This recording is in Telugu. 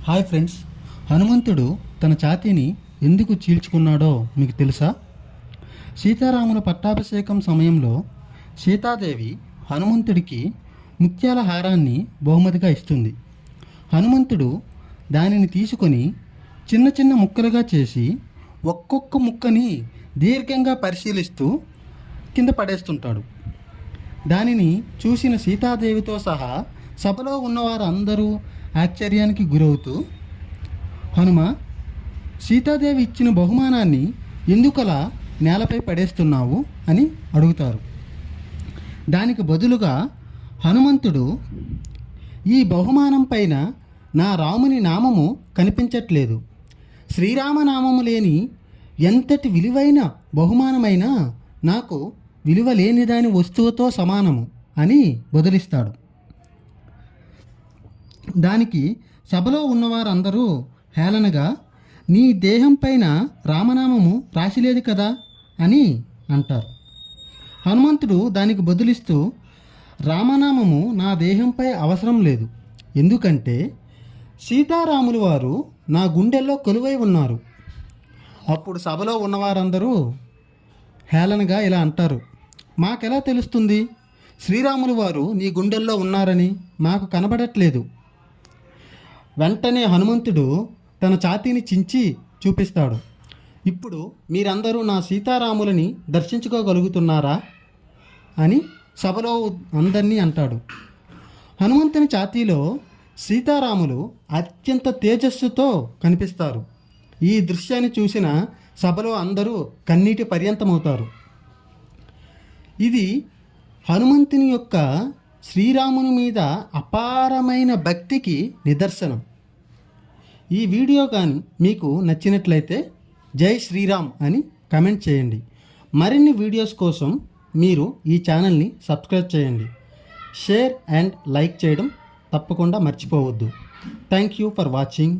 హాయ్ ఫ్రెండ్స్, హనుమంతుడు తన ఛాతీని ఎందుకు చీల్చుకున్నాడో మీకు తెలుసా? సీతారాముల పట్టాభిషేకం సమయంలో సీతాదేవి హనుమంతుడికి ముత్యాల హారాన్ని బహుమతిగా ఇస్తుంది. హనుమంతుడు దానిని తీసుకొని చిన్న చిన్న ముక్కలుగా చేసి ఒక్కొక్క ముక్కని దీర్ఘంగా పరిశీలిస్తూ కింద పడేస్తుంటాడు. దానిని చూసిన సీతాదేవితో సహా సభలో ఉన్నవారు అందరూ ఆశ్చర్యానికి గురవుతూ, హనుమ, సీతాదేవి ఇచ్చిన బహుమానాన్ని ఎందుకలా నేలపై పడేస్తున్నావు అని అడుగుతారు. దానికి బదులుగా హనుమంతుడు, ఈ బహుమానం పైన నా రాముని నామము కనిపించట్లేదు. శ్రీరామనామము లేని ఎంతటి విలువైన బహుమానమైనా నాకు విలువ లేని దాని వస్తువుతో సమానము అని బదులిస్తాడు. దానికి సభలో ఉన్నవారందరూ హేళనగా, నీ దేహం పైన రామనామము రాసిలేదు కదా అని అంటారు. హనుమంతుడు దానికి బదులిస్తూ, రామనామము నా దేహంపై అవసరం లేదు, ఎందుకంటే సీతారాములు వారు నా గుండెల్లో కొలువై ఉన్నారు. అప్పుడు సభలో ఉన్నవారందరూ హేళనగా ఇలా అంటారు, మాకెలా తెలుస్తుంది? శ్రీరాములు వారు నీ గుండెల్లో ఉన్నారని మాకు కనబడట్లేదు. వెంటనే హనుమంతుడు తన ఛాతీని చించి చూపిస్తాడు. ఇప్పుడు మీరందరూ నా సీతారాములని దర్శించుకోగలుగుతున్నారా అని సభలో అందరినీ అంటాడు. హనుమంతుని ఛాతీలో సీతారాములు అత్యంత తేజస్సుతో కనిపిస్తారు. ఈ దృశ్యాన్ని చూసిన సభలో అందరూ కన్నీటి పర్యంతమవుతారు. ఇది హనుమంతుని యొక్క శ్రీరాముని మీద అపారమైన భక్తికి నిదర్శనం. ఈ వీడియో కానీ మీకు నచ్చినట్లయితే జై శ్రీరామ్ అని కమెంట్ చేయండి. మరిన్ని వీడియోస్ కోసం మీరు ఈ ఛానల్ని సబ్స్క్రైబ్ చేయండి. షేర్ అండ్ లైక్ చేయడం తప్పకుండా మర్చిపోవద్దు. Thank you for watching.